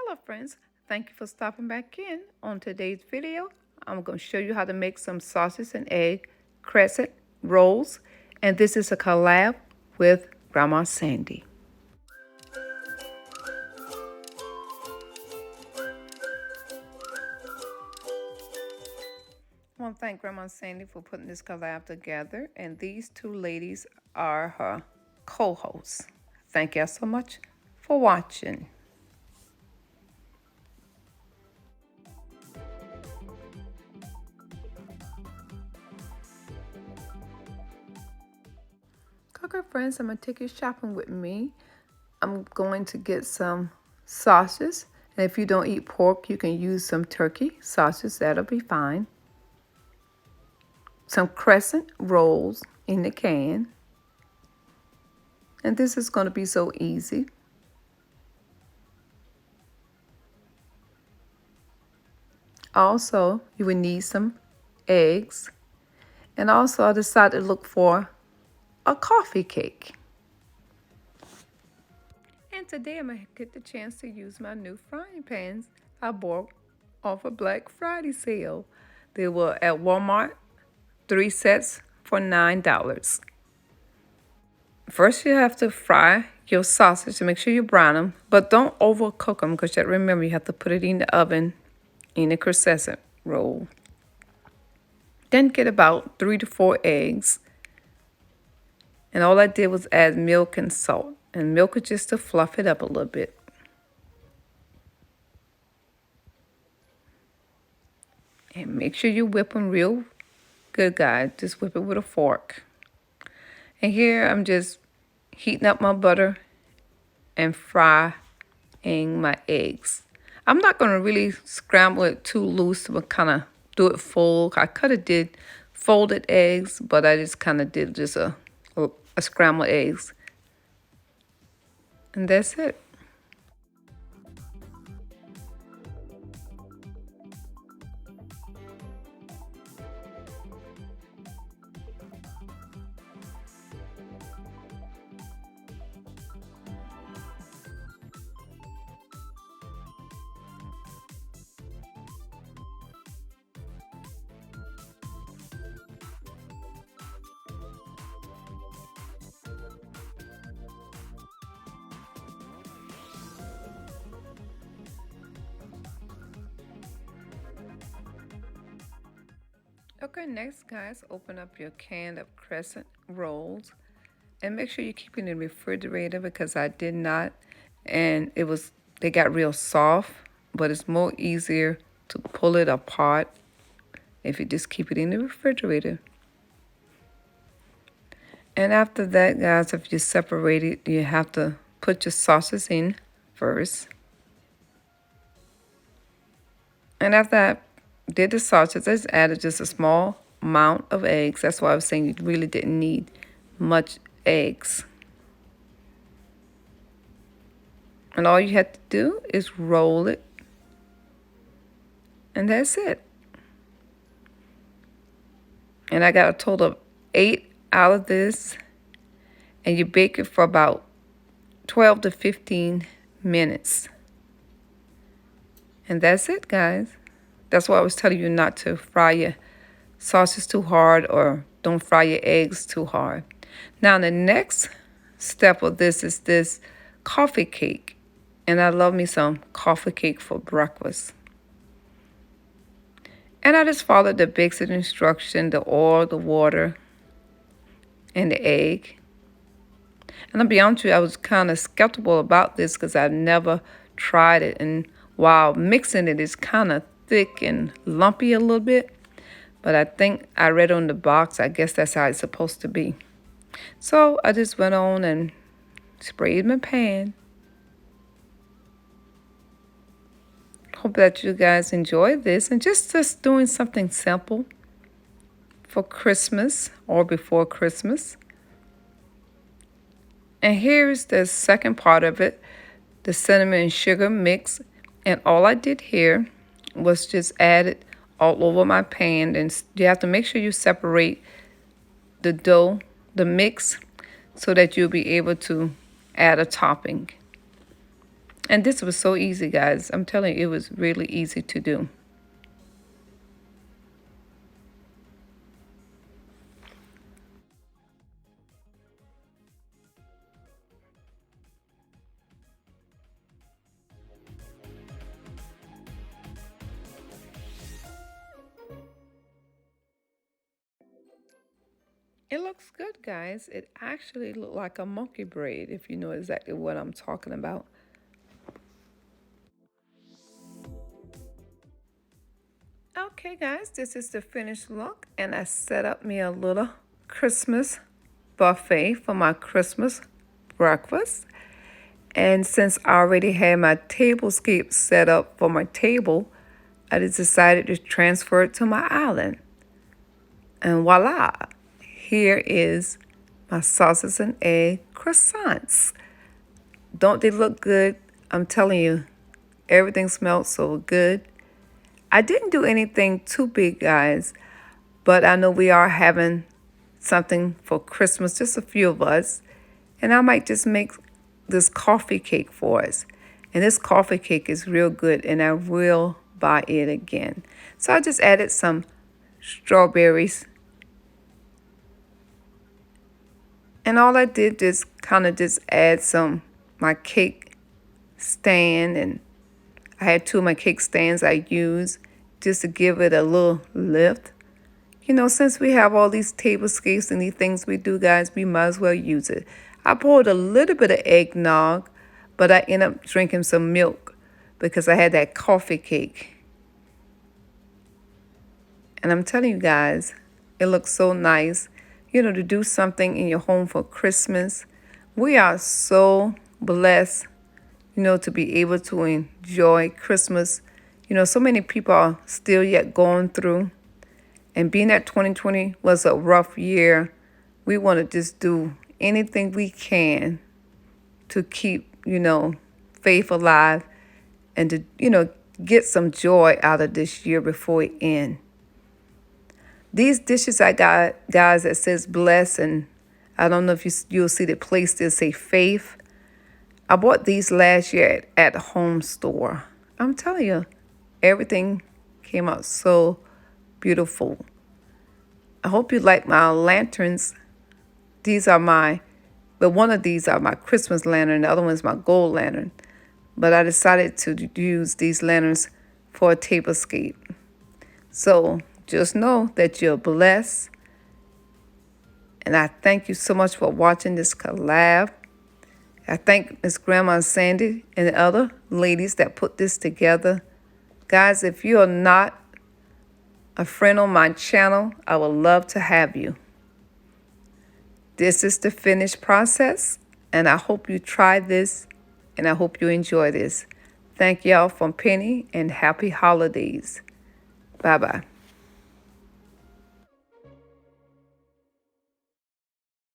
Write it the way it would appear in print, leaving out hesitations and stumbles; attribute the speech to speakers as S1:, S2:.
S1: Hello friends, thank you for stopping back in. On today's video, I'm going to show you how to make some sausage and egg crescent rolls. And this is a collab with Grandma Sandy. I want to thank Grandma Sandy for putting this collab together. And these two ladies are her co-hosts. Thank y'all so much for watching. Okay, friends, I'm going to take you shopping with me. I'm going to get some sausages. And if you don't eat pork, you can use some turkey sausages. That'll be fine. Some crescent rolls in the can. And this is going to be so easy. Also, you will need some eggs. And also, I decided to look for a coffee cake. And today I'm going to get the chance to use my new frying pans I bought off a Black Friday sale. They were at Walmart, 3 sets for $9. First, you have to fry your sausage to make sure you brown them, but don't overcook them because remember you have to put it in the oven in a crescent roll. Then get about 3 to 4 eggs. And all I did was add milk and salt. And milk is just to fluff it up a little bit. And make sure you whip them real good, guys. Just whip it with a fork. And here I'm just heating up my butter and frying my eggs. I'm not going to really scramble it too loose, but kind of do it full. I could have did folded eggs, but I just kind of did just a scrambled eggs. And that's it. Okay, next, guys, open up your can of crescent rolls and make sure you keep it in the refrigerator because I did not, and they got real soft, but it's more easier to pull it apart if you just keep it in the refrigerator. And after that, guys, if you separate it, you have to put your sauces in first. And after I did the sausages, I just added just a small amount of eggs. That's why I was saying you really didn't need much eggs. And all you have to do is roll it. And that's it. And I got a total of 8 out of this. And you bake it for about 12 to 15 minutes. And that's it, guys. That's why I was telling you not to fry your sausage too hard or don't fry your eggs too hard. Now, the next step of this is this coffee cake. And I love me some coffee cake for breakfast. And I just followed the basic instruction, the oil, the water, and the egg. And I'll be honest with you, I was kind of skeptical about this because I've never tried it. And while mixing it, it's kind of thick and lumpy a little bit. But I think I read on the box, I guess that's how it's supposed to be. So I just went on and sprayed my pan. Hope that you guys enjoy this. And just doing something simple for Christmas or before Christmas. And here's the second part of it, the cinnamon and sugar mix. And all I did here was just add it all over my pan. And you have to make sure you separate the dough, the mix, so that you'll be able to add a topping. And this was so easy, guys. I'm telling you, it was really easy to do. It looks good, guys. It actually looked like a monkey braid, if you know exactly what I'm talking about. Okay, guys, this is the finished look, and I set up me a little Christmas buffet for my Christmas breakfast. And since I already had my tablescape set up for my table, I just decided to transfer it to my island. And voila, here is my sausage and egg croissants. Don't they look good? I'm telling you, everything smells so good. I didn't do anything too big, guys, but I know we are having something for Christmas, just a few of us. And I might just make this coffee cake for us. And this coffee cake is real good, and I will buy it again. So I just added some strawberries. And all I did is kind of just add my cake stand, and I had two of my cake stands I used just to give it a little lift. You know, since we have all these tablescapes and these things we do, guys, we might as well use it. I poured a little bit of eggnog, but I ended up drinking some milk because I had that coffee cake. And I'm telling you guys, it looks so nice, you know, to do something in your home for Christmas. We are so blessed, you know, to be able to enjoy Christmas. You know, so many people are still yet going through. And being that 2020 was a rough year, we want to just do anything we can to keep, you know, faith alive and to, you know, get some joy out of this year before it ends. These dishes I got, guys, that says bless, and I don't know if you'll see the place that say faith. I bought these last year at Home Store. I'm telling you, everything came out so beautiful. I hope you like my lanterns. These are one of these are my Christmas lantern. The other one is my gold lantern. But I decided to use these lanterns for a tablescape. So just know that you're blessed. And I thank you so much for watching this collab. I thank Miss Grandma Sandy and the other ladies that put this together. Guys, if you are not a friend on my channel, I would love to have you. This is the finished process, and I hope you try this, and I hope you enjoy this. Thank y'all from Penny, and happy holidays. Bye-bye.